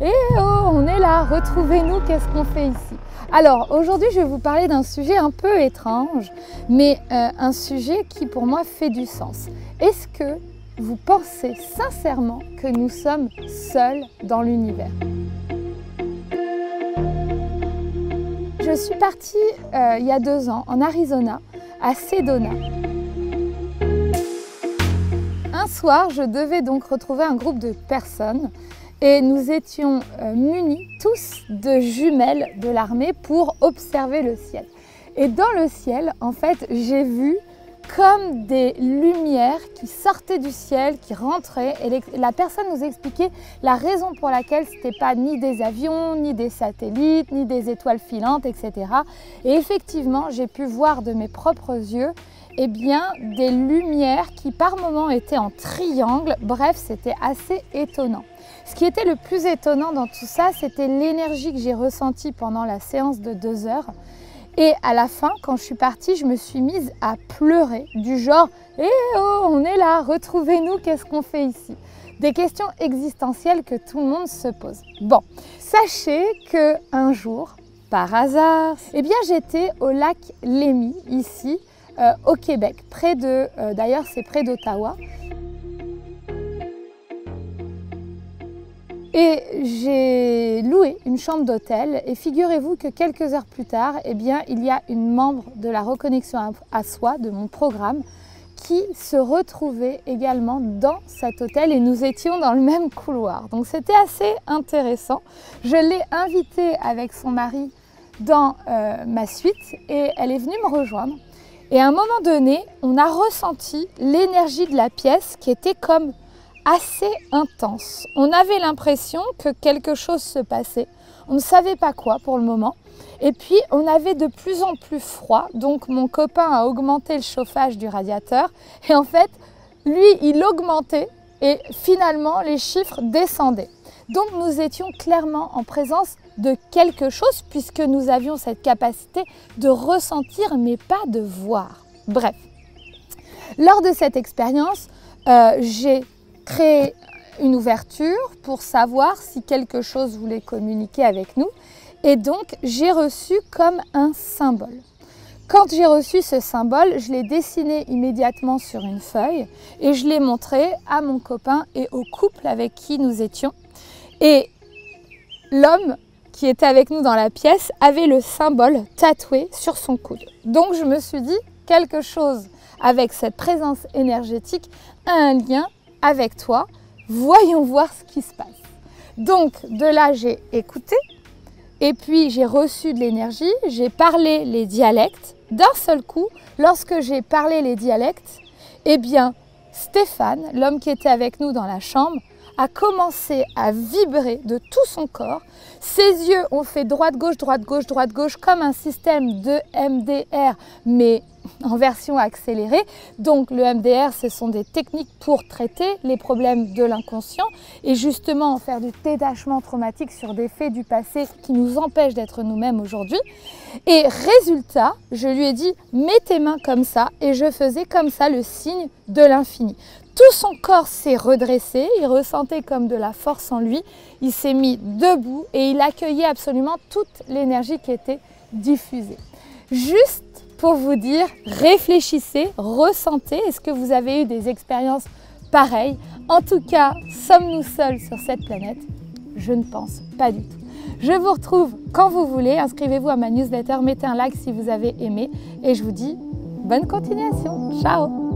Eh oh, on est là, retrouvez-nous, qu'est-ce qu'on fait ici? Alors aujourd'hui je vais vous parler d'un sujet un peu étrange, mais un sujet qui pour moi fait du sens. Est-ce que vous pensez sincèrement que nous sommes seuls dans l'univers? Je suis partie il y a 2 ans en Arizona, à Sedona. Un soir, je devais donc retrouver un groupe de personnes et nous étions munis tous de jumelles de l'armée pour observer le ciel. Et dans le ciel, en fait, j'ai vu comme des lumières qui sortaient du ciel, qui rentraient, et la personne nous expliquait la raison pour laquelle ce n'était pas ni des avions, ni des satellites, ni des étoiles filantes, etc. Et effectivement, j'ai pu voir de mes propres yeux des lumières qui par moments étaient en triangle. Bref, c'était assez étonnant. Ce qui était le plus étonnant dans tout ça, c'était l'énergie que j'ai ressentie pendant la séance de 2 heures. Et à la fin, quand je suis partie, je me suis mise à pleurer, du genre « Eh oh, on est là, retrouvez-nous, qu'est-ce qu'on fait ici ?» Des questions existentielles que tout le monde se pose. Bon, sachez qu'un jour, par hasard, j'étais au lac Lémy, ici, au Québec, d'ailleurs c'est près d'Ottawa. Et j'ai loué une chambre d'hôtel et figurez-vous que quelques heures plus tard, il y a une membre de la reconnexion à soi, de mon programme, qui se retrouvait également dans cet hôtel et nous étions dans le même couloir. Donc c'était assez intéressant. Je l'ai invitée avec son mari dans ma suite et elle est venue me rejoindre. Et à un moment donné, on a ressenti l'énergie de la pièce qui était comme assez intense. On avait l'impression que quelque chose se passait. On ne savait pas quoi pour le moment. Et puis, on avait de plus en plus froid. Donc, mon copain a augmenté le chauffage du radiateur. Et en fait, lui, il augmentait. Et finalement, les chiffres descendaient. Donc, nous étions clairement en présence de quelque chose puisque nous avions cette capacité de ressentir, mais pas de voir. Bref, lors de cette expérience, j'ai créé une ouverture pour savoir si quelque chose voulait communiquer avec nous. Et donc, j'ai reçu comme un symbole. Quand j'ai reçu ce symbole, je l'ai dessiné immédiatement sur une feuille et je l'ai montré à mon copain et au couple avec qui nous étions. Et l'homme qui était avec nous dans la pièce avait le symbole tatoué sur son coude. Donc je me suis dit, quelque chose avec cette présence énergétique a un lien avec toi, voyons voir ce qui se passe. Donc de là j'ai écouté et puis j'ai reçu de l'énergie, j'ai parlé les dialectes. D'un seul coup, lorsque j'ai parlé les dialectes, Stéphane, l'homme qui était avec nous dans la chambre, a commencé à vibrer de tout son corps. Ses yeux ont fait droite-gauche, droite-gauche, droite-gauche, comme un système de MDR, mais en version accélérée. Donc le MDR, ce sont des techniques pour traiter les problèmes de l'inconscient et justement faire du détachement traumatique sur des faits du passé qui nous empêchent d'être nous-mêmes aujourd'hui. Et résultat, je lui ai dit « mets tes mains comme ça » et je faisais comme ça le signe de l'infini. Tout son corps s'est redressé, il ressentait comme de la force en lui, il s'est mis debout et il accueillait absolument toute l'énergie qui était diffusée. Juste pour vous dire, réfléchissez, ressentez, est-ce que vous avez eu des expériences pareilles? En tout cas, sommes-nous seuls sur cette planète? Je ne pense pas du tout. Je vous retrouve quand vous voulez, inscrivez-vous à ma newsletter, mettez un like si vous avez aimé et je vous dis bonne continuation. Ciao!